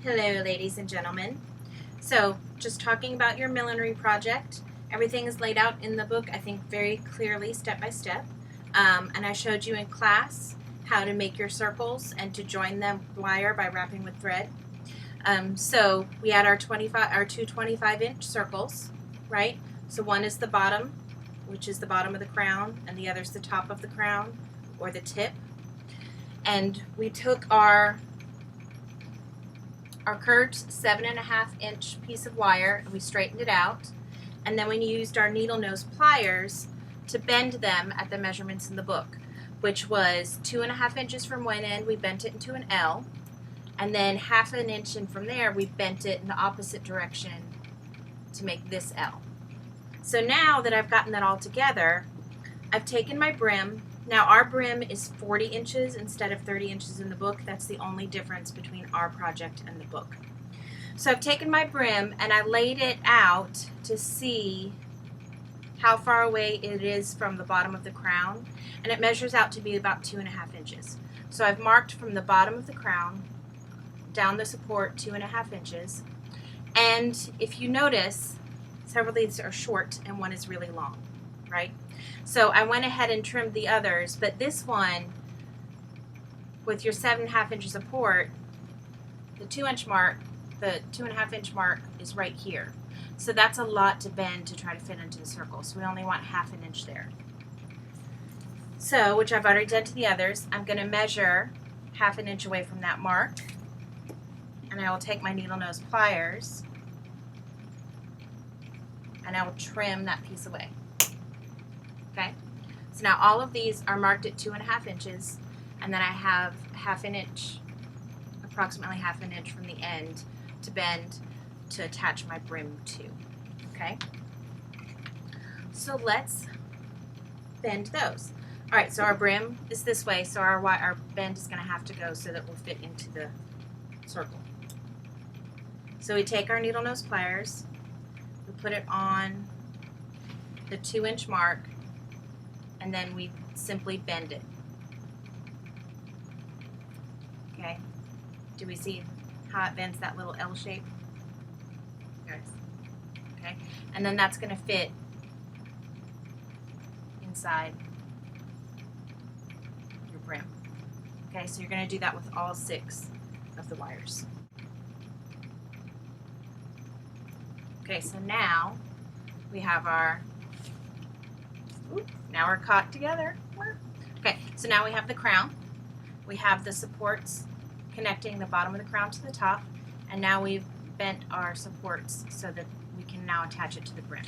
Hello, ladies and gentlemen. So, just talking about your millinery project, everything is laid out in the book, I think, very clearly, step by step. And I showed you in class how to make your circles and to join them wire by wrapping with thread. So we had our two 25-inch circles, right? So one is the bottom, which is the bottom of the crown, and the other is the top of the crown, or the tip. And we took our curved 7.5-inch piece of wire and we straightened it out, and then we used our needle nose pliers to bend them at the measurements in the book, which was 2.5 inches from one end. We bent it into an L, and then 1/2 inch in from there we bent it in the opposite direction to make this L. So now that I've gotten that all together, I've taken my brim. Now our brim is 40 inches instead of 30 inches in the book. That's the only difference between our project and the book. So I've taken my brim and I laid it out to see how far away it is from the bottom of the crown, and it measures out to be about 2.5 inches. So I've marked from the bottom of the crown down the support 2.5 inches, and if you notice, several of these are short and one is really long, right? So I went ahead and trimmed the others, but this one, with your 7.5 inch support, the 2-inch mark, the 2.5-inch mark is right here. So that's a lot to bend to try to fit into the circle. So we only want 1/2 inch there. So, which I've already done to the others, I'm going to measure 1/2 inch away from that mark, and I will take my needle nose pliers and I will trim that piece away. Okay, so now all of these are marked at 2.5 inches, and then I have 1/2 inch, approximately 1/2 inch from the end to bend to attach my brim to. Okay, so let's bend those. All right, so our brim is this way, so our bend is going to have to go so that we'll fit into the circle. So we take our needle nose pliers, we put it on the 2-inch mark, and then we simply bend it. Okay, do we see how it bends that little L shape? There it is. Okay, and then that's going to fit inside your brim. Okay, so you're going to do that with all 6 of the wires. Okay, so now we have our, now we're caught together. Okay, so now we have the crown. We have the supports connecting the bottom of the crown to the top, and now we've bent our supports so that we can now attach it to the brim.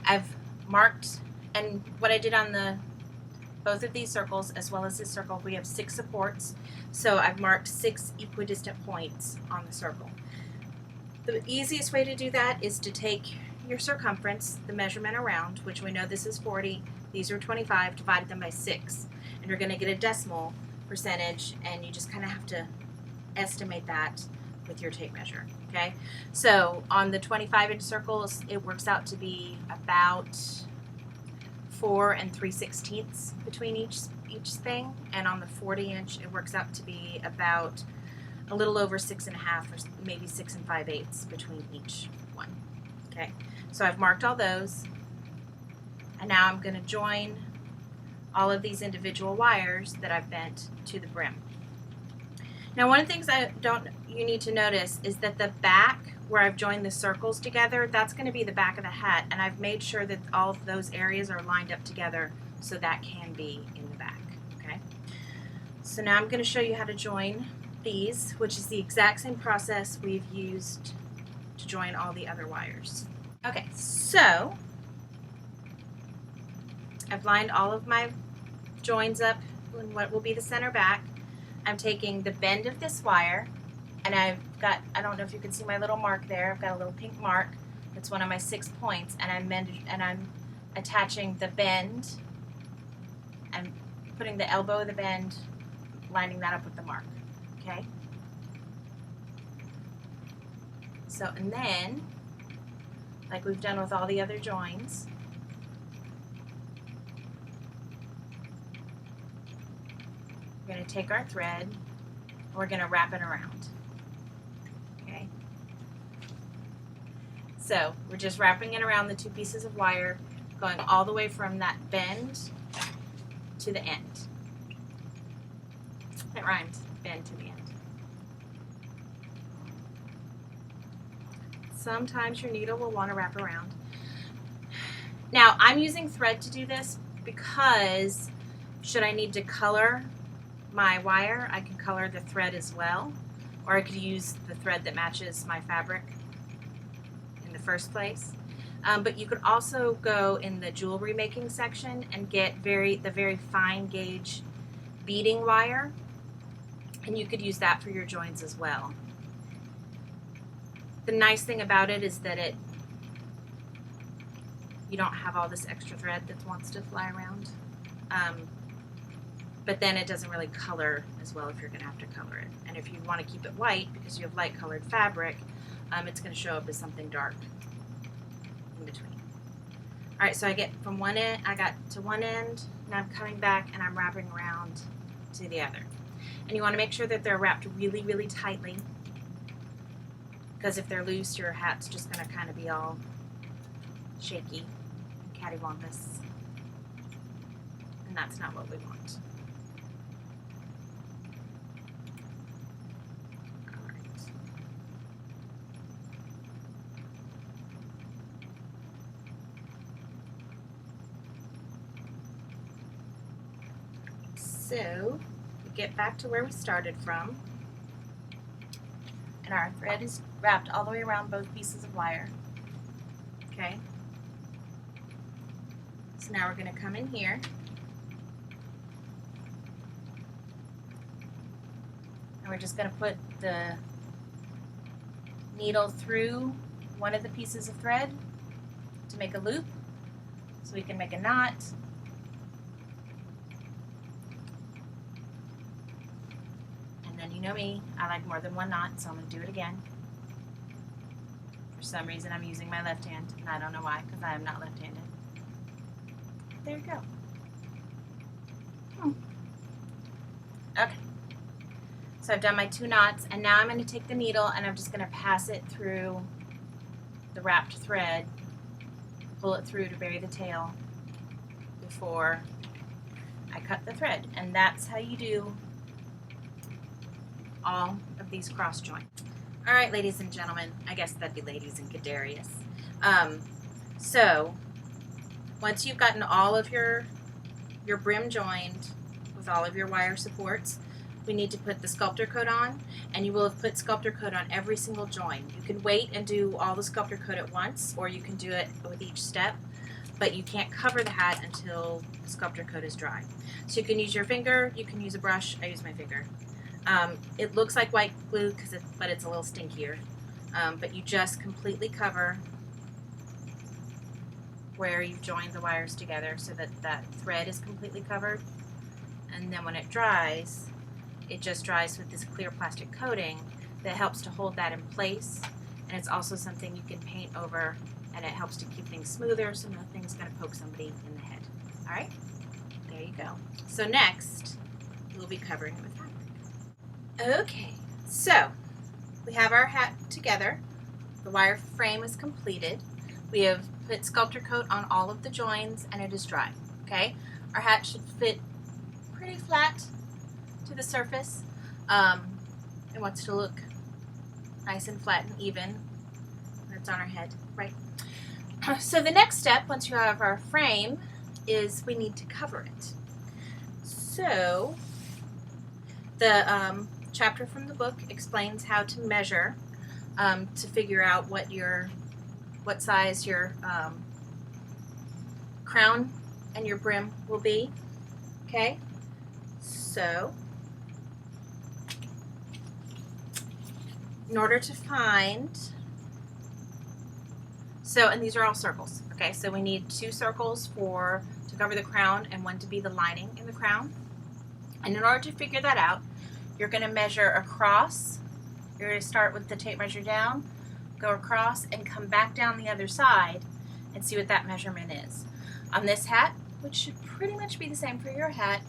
I've marked, and what I did on both of these circles as well as this circle, we have 6 supports, so I've marked 6 equidistant points on the circle. The easiest way to do that is to take your circumference, the measurement around, which we know this is 40, these are 25, divide them by 6, and you're going to get a decimal percentage, and you just kind of have to estimate that with your tape measure. Okay, so on the 25-inch circles, it works out to be about 4 3/16 between each thing, and on the 40-inch, it works out to be about a little over 6.5 or maybe 6 5/8 between each one. Okay, so I've marked all those, and now I'm going to join all of these individual wires that I've bent to the brim. Now, one of the things you need to notice is that the back where I've joined the circles together, that's going to be the back of the hat, and I've made sure that all of those areas are lined up together so that can be in the back. Okay, so now I'm going to show you how to join these, which is the exact same process we've used to join all the other wires. Okay, so I've lined all of my joins up in what will be the center back. I'm taking the bend of this wire, and I've got, I don't know if you can see my little mark there, I've got a little pink mark. That's one of my 6 points, and I'm attaching the bend. I'm putting the elbow of the bend, lining that up with the mark. Okay? So, and then, like we've done with all the other joins, we're going to take our thread and we're going to wrap it around. So we're just wrapping it around the 2 pieces of wire, going all the way from that bend to the end. It rhymes, bend to the end. Sometimes your needle will want to wrap around. Now I'm using thread to do this because should I need to color my wire, I can color the thread as well, or I could use the thread that matches my fabric in the first place. But you could also go in the jewelry making section and get the very fine gauge beading wire, and you could use that for your joins as well. The nice thing about it is that you don't have all this extra thread that wants to fly around. But then it doesn't really color as well if you're going to have to color it. And if you want to keep it white because you have light colored fabric, it's going to show up as something dark in between. All right, so I get from one end, I got to one end, now I'm coming back and I'm wrapping around to the other. And you want to make sure that they're wrapped really, really tightly, because if they're loose, your hat's just going to kind of be all shaky and cattywampus. And that's not what we want. All right. So we get back to where we started from, and our thread is wrapped all the way around both pieces of wire. Okay. So now we're going to come in here. And we're just going to put the needle through one of the pieces of thread to make a loop so we can make a knot. And then you know me, I like more than one knot, so I'm going to do it again. For some reason I'm using my left hand, and I don't know why, because I am not left-handed. There you go. Okay. So I've done my 2 knots, and now I'm going to take the needle and I'm just going to pass it through the wrapped thread, pull it through to bury the tail before I cut the thread. And that's how you do all of these cross joints. All right, ladies and gentlemen, I guess that'd be ladies and Gadarius. So once you've gotten all of your brim joined with all of your wire supports, we need to put the sculptor coat on, and you will have put sculptor coat on every single join. You can wait and do all the sculptor coat at once, or you can do it with each step, but you can't cover the hat until the sculptor coat is dry. So you can use your finger, you can use a brush. I use my finger. It looks like white glue, but it's a little stinkier. But you just completely cover where you've joined the wires together so that that thread is completely covered. And then when it dries, it just dries with this clear plastic coating that helps to hold that in place. And it's also something you can paint over, and it helps to keep things smoother so nothing's going to poke somebody in the head. All right? There you go. So next, we'll be covering it with fabric. Okay, so we have our hat together. The wire frame is completed. We have put sculptor coat on all of the joins, and it is dry. Okay? Our hat should fit pretty flat to the surface. It wants to look nice and flat and even when it's on our head, right? So the next step, once you have our frame, is we need to cover it. So the chapter from the book explains how to measure to figure out what size your crown and your brim will be. Okay, so in order to find, and these are all circles. Okay, so we need 2 circles to cover the crown and 1 to be the lining in the crown. And in order to figure that out, you're going to measure across. You're going to start with the tape measure down, go across, and come back down the other side and see what that measurement is. On this hat, which should pretty much be the same for your hat,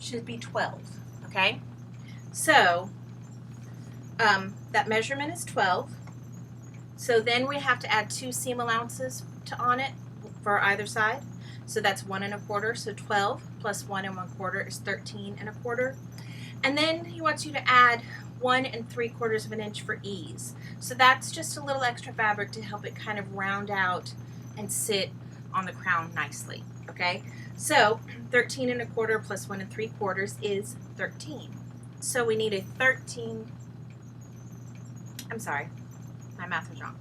should be 12. Okay, so that measurement is 12. So then we have to add 2 seam allowances on it for either side. So that's 1 1/4, so 12 plus 1 1/4 is 13 1/4. And then he wants you to add 1 3/4 of an inch for ease. So that's just a little extra fabric to help it kind of round out and sit on the crown nicely, okay? So 13 1/4 plus 1 3/4 is 13. So we need a 13, I'm sorry, my math was wrong.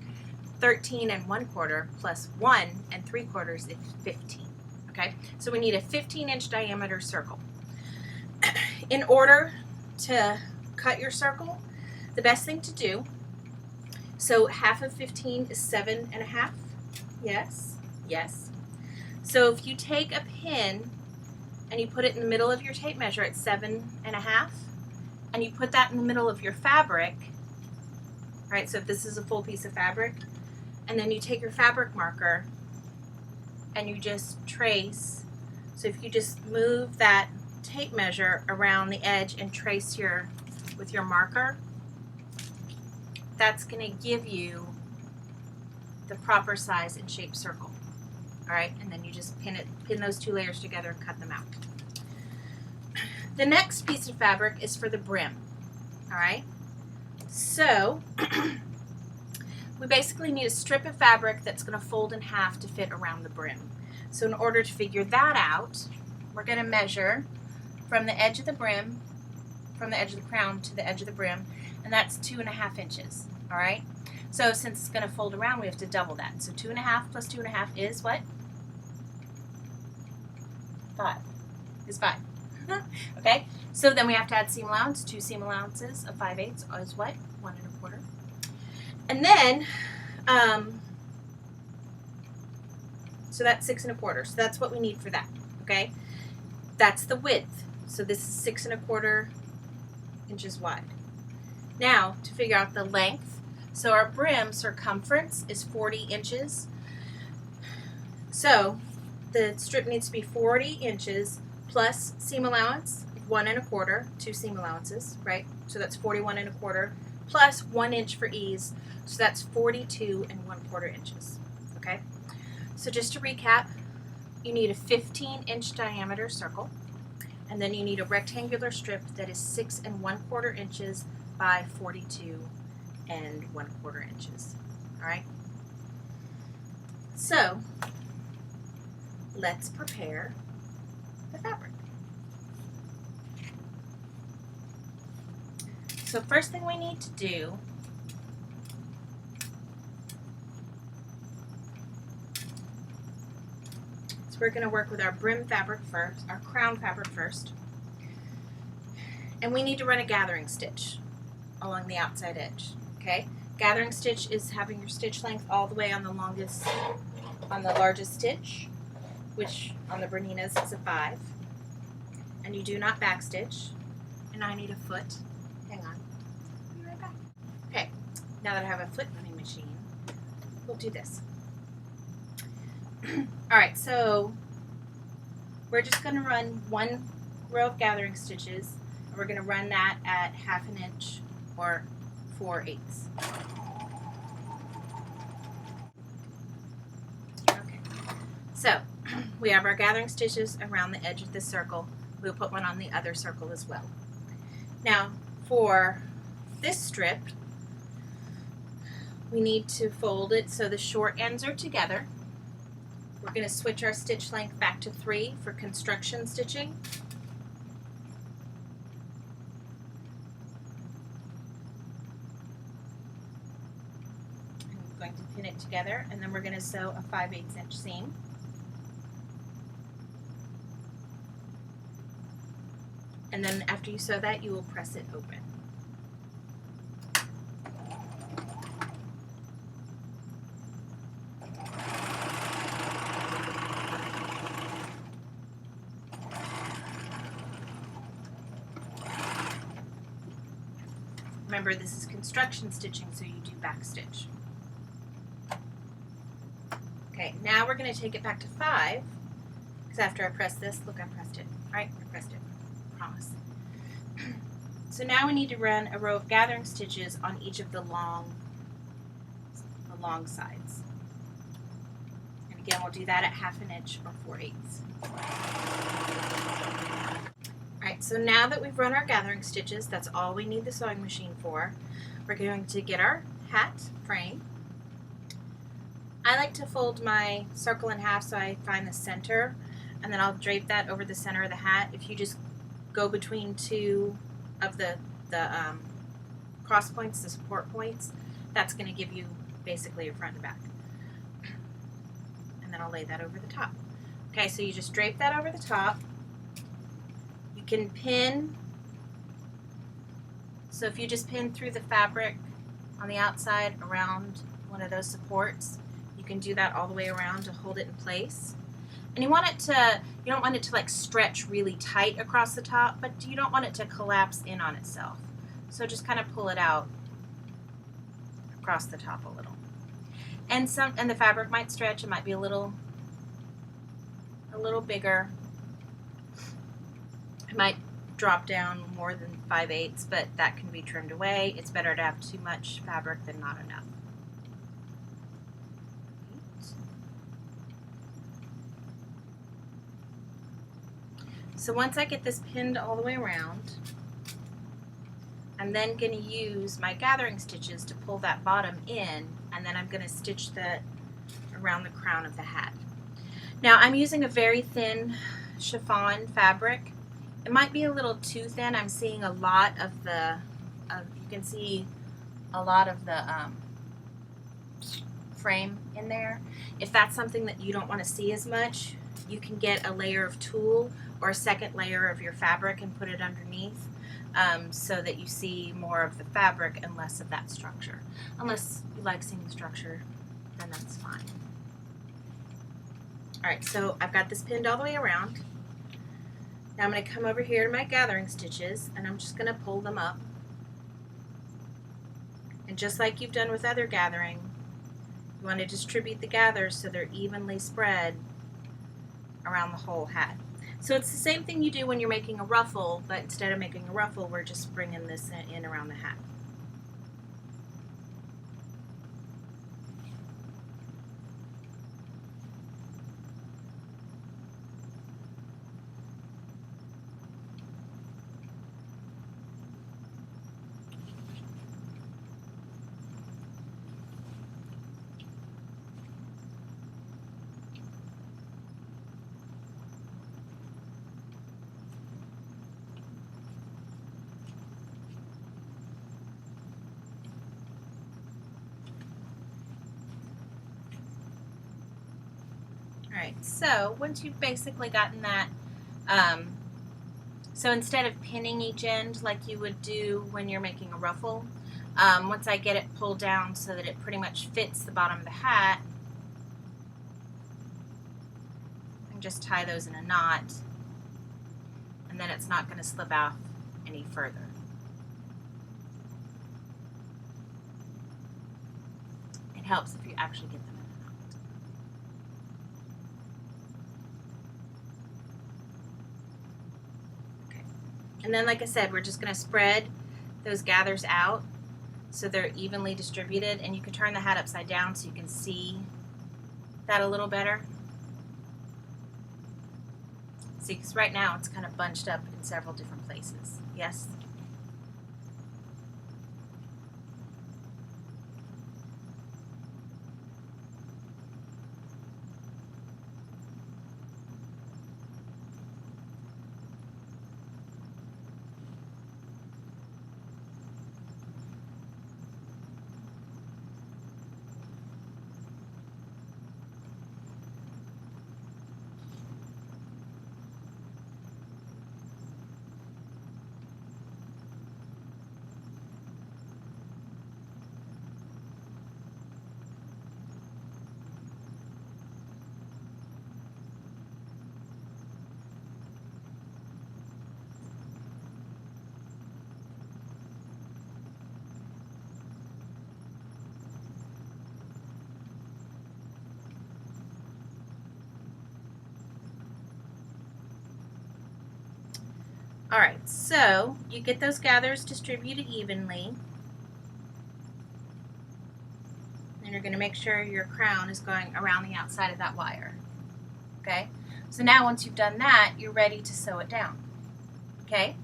13 1/4 plus 1 3/4 is 15, okay? So we need a 15-inch diameter circle. In order to cut your circle, the best thing to do, so half of 15 is 7 1/2. Yes, yes. So if you take a pin and you put it in the middle of your tape measure at 7 1/2, and you put that in the middle of your fabric, right? So if this is a full piece of fabric, and then you take your fabric marker and you just trace. So if you just move that tape measure around the edge and trace with your marker, that's going to give you the proper size and shape circle. All right, and then you just pin those 2 layers together and cut them out. The next piece of fabric is for the brim. All right, so we basically need a strip of fabric that's going to fold in half to fit around the brim. So in order to figure that out, we're going to measure from the edge of the brim, from the edge of the crown to the edge of the brim, and that's 2 1/2 inches. All right, so since it's going to fold around, we have to double that. So 2 1/2 plus 2 1/2 is what? 5. Is 5. Okay, so then we have to add seam allowance. 2 seam allowances of 5/8 is what? 1 1/4. And then, so that's 6 1/4. So that's what we need for that. Okay, that's the width. So this is 6 1/4 inches wide. Now to figure out the length, so our brim circumference is 40 inches. So the strip needs to be 40 inches plus seam allowance 1 1/4, 2 seam allowances, right? So that's 41 1/4 plus 1 inch for ease. So that's 42 1/4 inches. Okay. So just to recap, you need a 15-inch diameter circle, and then you need a rectangular strip that is 6 1/4 inches by 42 1/4 inches. All right. So let's prepare the fabric. So first thing we need to do is we're going to work with our brim fabric first, our crown fabric first, and we need to run a gathering stitch along the outside edge. Okay, gathering stitch is having your stitch length all the way on the largest stitch, which on the Berninas is a 5, and you do not backstitch. And I need a foot. Hang on, I'll be right back. Okay, now that I have a foot running machine, we'll do this. All right, so we're just going to run 1 row of gathering stitches, and we're going to run that at 1/2 inch or 4/8. Okay, so we have our gathering stitches around the edge of this circle. We'll put one on the other circle as well. Now for this strip, we need to fold it so the short ends are together. We're going to switch our stitch length back to 3 for construction stitching. I'm going to pin it together, and then we're going to sew a 5/8 inch seam. And then after you sew that, you will press it open. Remember, this is construction stitching, so you do back stitch. Okay, now we're going to take it back to 5, because after I press this, look, I pressed it. All right, I pressed it. Promise. So now we need to run a row of gathering stitches on each of the long the long sides. And again, we'll do that at 1/2 inch or 4/8. Alright, so now that we've run our gathering stitches, that's all we need the sewing machine for. We're going to get our hat frame. I like to fold my circle in half so I find the center, and then I'll drape that over the center of the hat. If you just go between two of the cross points, the support points, that's going to give you basically your front and back. And then I'll lay that over the top. Okay, so you just drape that over the top. You can pin, so if you just pin through the fabric on the outside around one of those supports, you can do that all the way around to hold it in place. And you don't want it to like stretch really tight across the top, but you don't want it to collapse in on itself. So just kind of pull it out across the top a little. And the fabric might stretch, it might be a little bigger. It might drop down more than 5/8, but that can be trimmed away. It's better to have too much fabric than not enough. So once I get this pinned all the way around, I'm then going to use my gathering stitches to pull that bottom in, and then I'm going to stitch that around the crown of the hat. Now I'm using a very thin chiffon fabric. It might be a little too thin. I'm seeing a lot of you can see a lot of the frame in there. If that's something that you don't want to see as much, you can get a layer of tulle or a second layer of your fabric and put it underneath, so that you see more of the fabric and less of that structure. Unless you like seeing the structure, then that's fine. Alright, so I've got this pinned all the way around. Now I'm going to come over here to my gathering stitches, and I'm just going to pull them up. And just like you've done with other gathering, you want to distribute the gathers so they're evenly spread around the whole hat. So it's the same thing you do when you're making a ruffle, but instead of making a ruffle, we're just bringing this in around the hat. Alright, so once you've basically gotten that, so instead of pinning each end like you would do when you're making a ruffle, once I get it pulled down so that it pretty much fits the bottom of the hat, I can just tie those in a knot, and then it's not going to slip out any further. It helps if you actually get them in a knot. And then, like I said, we're just going to spread those gathers out so they're evenly distributed, and you can turn the hat upside down so you can see that a little better. See, because right now it's kind of bunched up in several different places. Yes? Alright, so you get those gathers distributed evenly. And you're going to make sure your crown is going around the outside of that wire. Okay? So now once you've done that, you're ready to sew it down. Okay?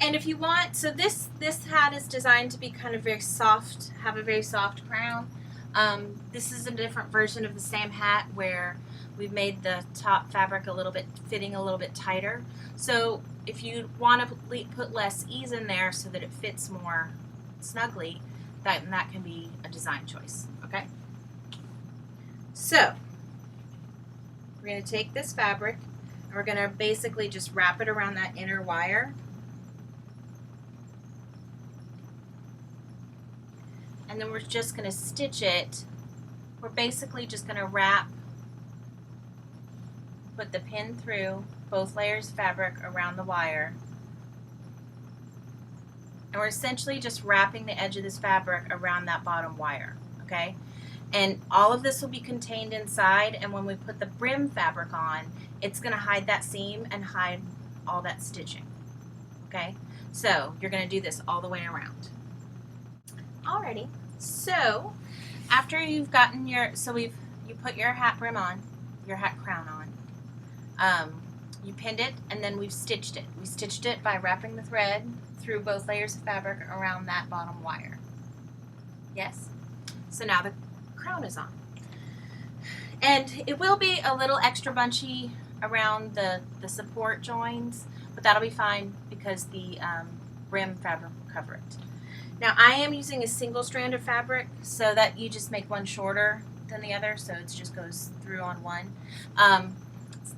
And if you want, so this hat is designed to be kind of very soft, have a very soft crown. This is a different version of the same hat where we've made the top fabric a little bit, fitting a little bit tighter. So if you want to put less ease in there so that it fits more snugly, that can be a design choice. Okay? So we're going to take this fabric and we're going to basically just wrap it around that inner wire. And then we're just going to stitch it. We're basically just going to put the pin through both layers of fabric around the wire. And we're essentially just wrapping the edge of this fabric around that bottom wire, okay? And all of this will be contained inside, and when we put the brim fabric on, it's going to hide that seam and hide all that stitching, okay? So you're going to do this all the way around. Alrighty, so after you've gotten you put your hat brim on, your hat crown on, you pinned it, and then we've stitched it. We stitched it by wrapping the thread through both layers of fabric around that bottom wire. Yes? So now the crown is on. And it will be a little extra bunchy around the support joins, but that'll be fine because the brim fabric will cover it. Now I am using a single strand of fabric so that you just make one shorter than the other, so it just goes through on one.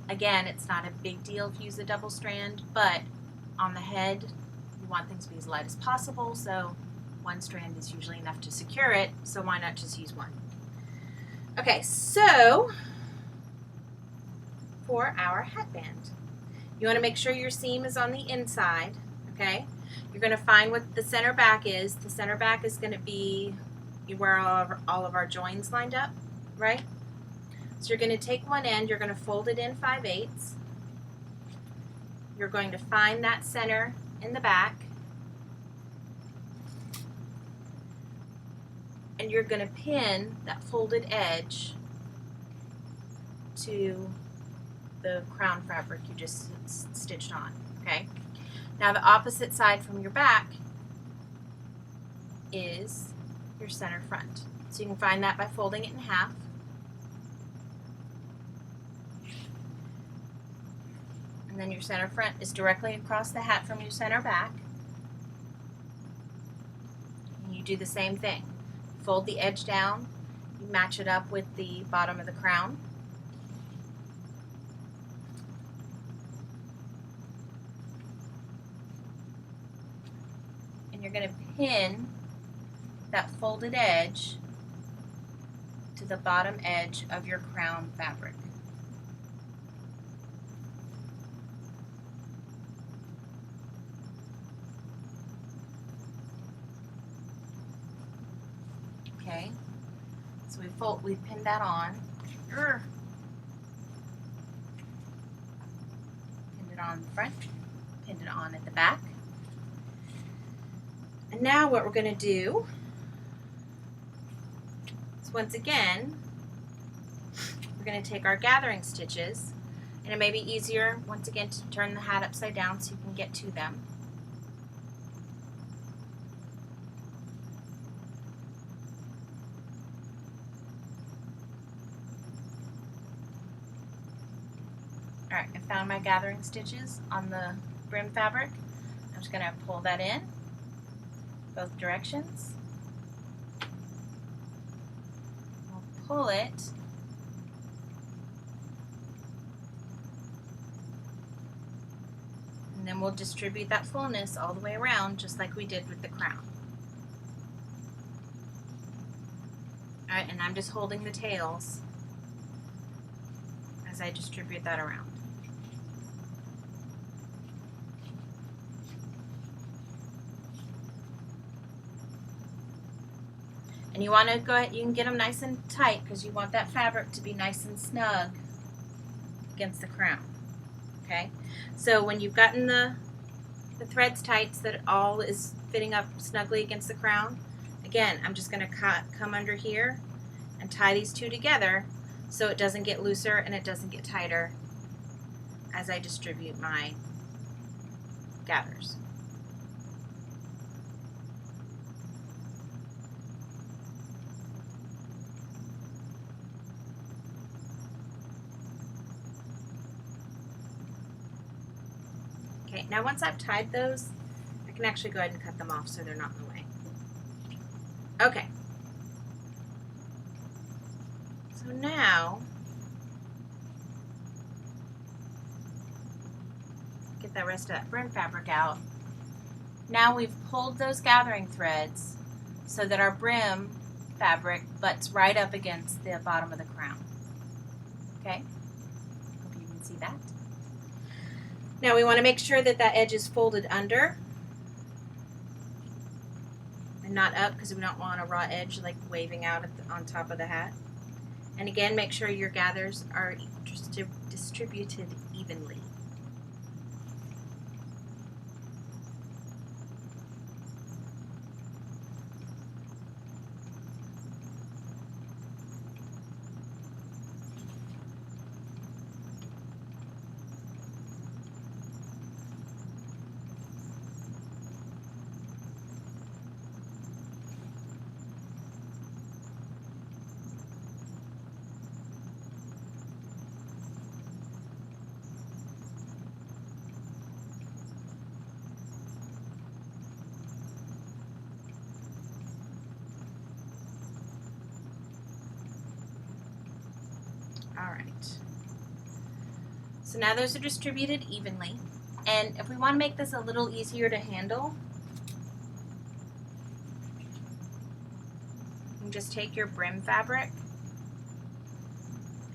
Again, it's not a big deal if you use a double strand, but on the head you want things to be as light as possible, so one strand is usually enough to secure it, so why not just use one? Okay, so for our headband, you want to make sure your seam is on the inside, okay? You're going to find what the center back is. The center back is going to be where all of our joins lined up, right? So you're going to take one end, you're going to fold it in 5/8. You're going to find that center in the back, and you're going to pin that folded edge to the crown fabric you just stitched on, okay? Now the opposite side from your back is your center front. So you can find that by folding it in half. And then your center front is directly across the hat from your center back. And you do the same thing. Fold the edge down, you match it up with the bottom of the crown. And you're going to pin that folded edge to the bottom edge of your crown fabric. Okay, so we pinned that on. Pinned it on the front, pinned it on at the back. And now what we're going to do is, once again, we're going to take our gathering stitches, and it may be easier once again to turn the hat upside down so you can get to them. Alright, I found my gathering stitches on the brim fabric. I'm just going to pull that in both directions. We'll pull it and then we'll distribute that fullness all the way around just like we did with the crown. Alright, and I'm just holding the tails as I distribute that around. And you want to go ahead, you can get them nice and tight because you want that fabric to be nice and snug against the crown. Okay? So when you've gotten the threads tight so that it all is fitting up snugly against the crown, Again, I'm just going to come under here and tie these two together so it doesn't get looser and it doesn't get tighter as I distribute my gathers. Okay, now once I've tied those, I can actually go ahead and cut them off so they're not in the way. Okay. So now, get the rest of that brim fabric out. Now we've pulled those gathering threads so that our brim fabric butts right up against the bottom of the crown. Okay? Hope you can see that. Now we want to make sure that that edge is folded under and not up, because we don't want a raw edge like waving out on top of the hat. And again, make sure your gathers are distributed evenly. All right. So now those are distributed evenly. And if we want to make this a little easier to handle, you can just take your brim fabric.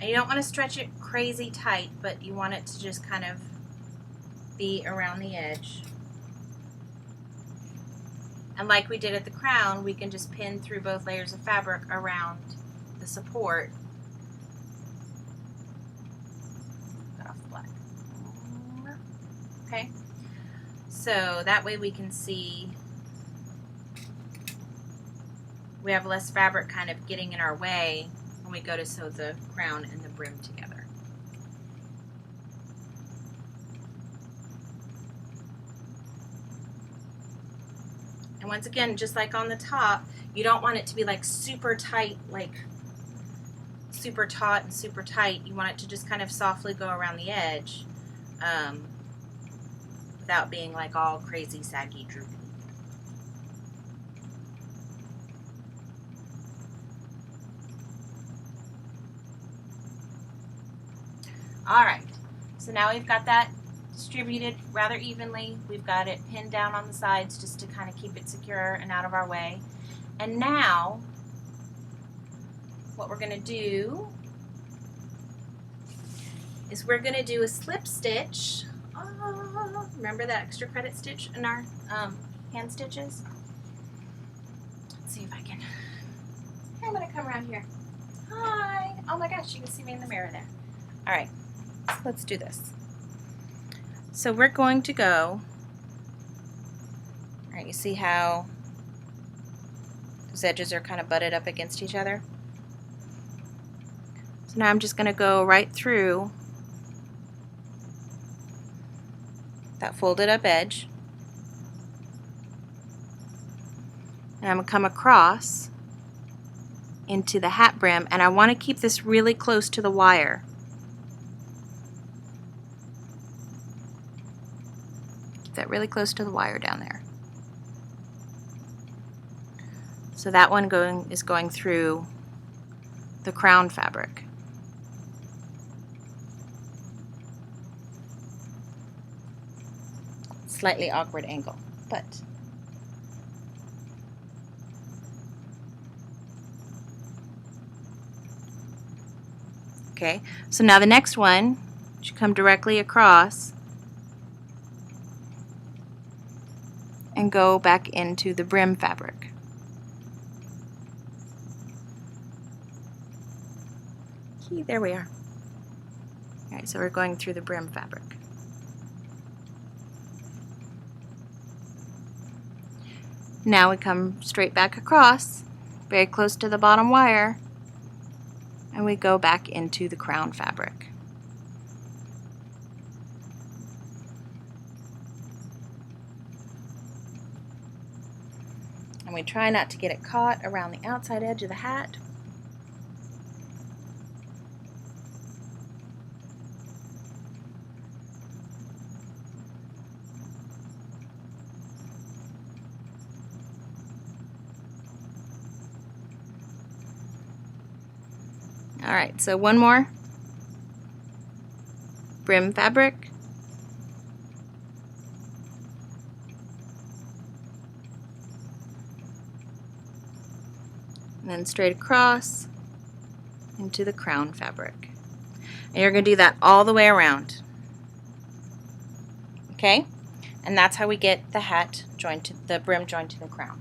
And you don't want to stretch it crazy tight, but you want it to just kind of be around the edge. And like we did at the crown, we can just pin through both layers of fabric around the support. Got off the black. Okay. So that way we can see we have less fabric kind of getting in our way when we go to sew the crown and the brim together. And once again, just like on the top, you don't want it to be like super tight, like super taut and super tight. You want it to just kind of softly go around the edge without being like all crazy, saggy, droopy. All right, so now we've got that distributed rather evenly. We've got it pinned down on the sides just to kind of keep it secure and out of our way. And now what we're going to do is we're going to do a slip stitch. Remember that extra credit stitch in our hand stitches? Let's see if I can. I'm going to come around here. Hi. Oh my gosh, you can see me in the mirror there. All right, let's do this. So we're going to go, all right, you see how those edges are kind of butted up against each other? So now I'm just going to go right through that folded up edge, and I'm going to come across into the hat brim, and I want to keep this really close to the wire. Keep that really close to the wire down there. So that one is going through the crown fabric. Slightly awkward angle, but okay. So now the next one should come directly across and go back into the brim fabric. There we are. All right, so we're going through the brim fabric. Now we come straight back across, very close to the bottom wire, and we go back into the crown fabric. And we try not to get it caught around the outside edge of the hat. Alright, so one more brim fabric. And then straight across into the crown fabric. And you're going to do that all the way around. Okay? And that's how we get the hat joined to the brim joined to the crown.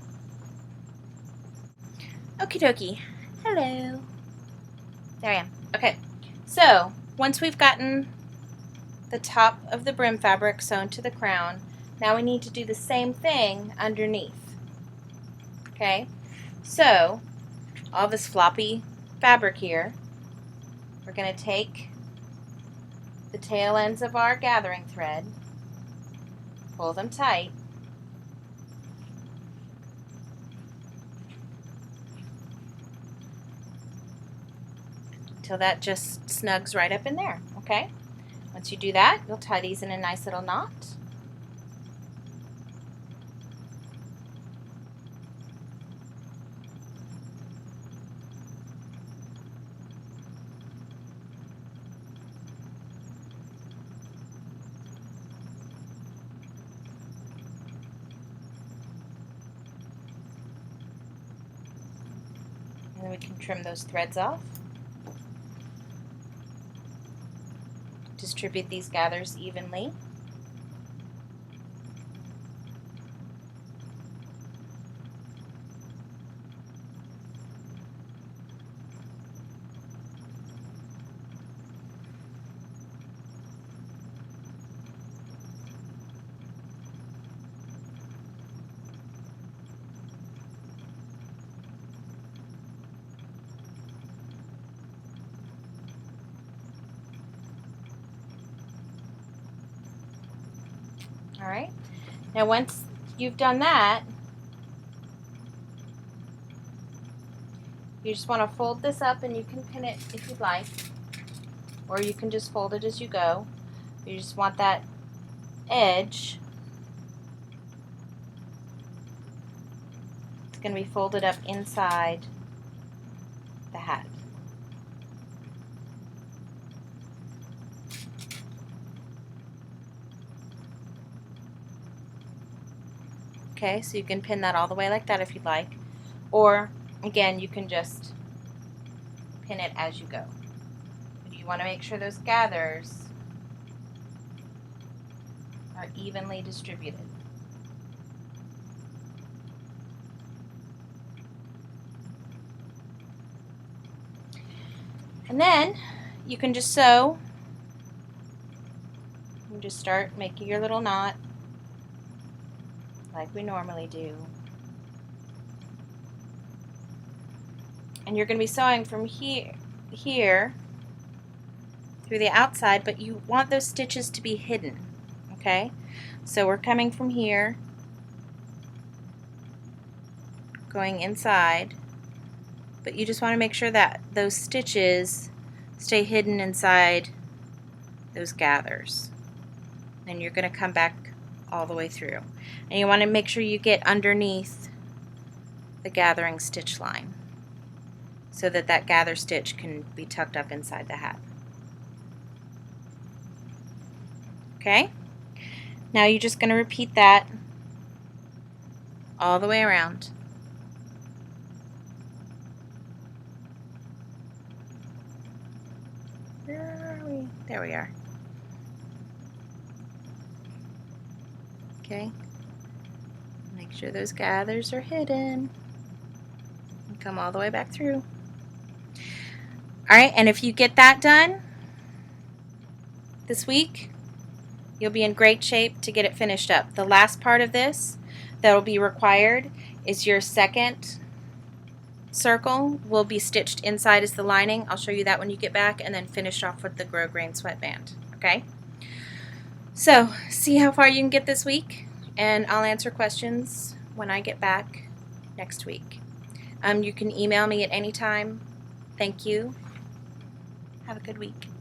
Okie dokie. Hello. There I am. Okay. So, once we've gotten the top of the brim fabric sewn to the crown, now we need to do the same thing underneath. Okay? So, all this floppy fabric here, we're going to take the tail ends of our gathering thread, pull them tight, until that just snugs right up in there, okay? Once you do that, you'll tie these in a nice little knot. And then we can trim those threads off. Distribute these gathers evenly. Alright, now once you've done that, you just want to fold this up, and you can pin it if you'd like, or you can just fold it as you go. You just want that edge, it's going to be folded up inside the hat. Okay, so you can pin that all the way like that if you'd like, or again, you can just pin it as you go. But you want to make sure those gathers are evenly distributed. And then you can just sew. You just start making your little knot like we normally do. And you're going to be sewing from here through the outside, but you want those stitches to be hidden. Okay? So we're coming from here, going inside, but you just want to make sure that those stitches stay hidden inside those gathers. Then you're going to come back all the way through. And you want to make sure you get underneath the gathering stitch line so that that gather stitch can be tucked up inside the hat. Okay? Now you're just going to repeat that all the way around. Where are we? There we are. Okay? Make sure those gathers are hidden. And come all the way back through. Alright, and if you get that done this week, you'll be in great shape to get it finished up. The last part of this that will be required is your second circle will be stitched inside as the lining. I'll show you that when you get back, and then finish off with the grosgrain sweatband. Okay? So, see how far you can get this week, and I'll answer questions when I get back next week. You can email me at any time. Thank you. Have a good week.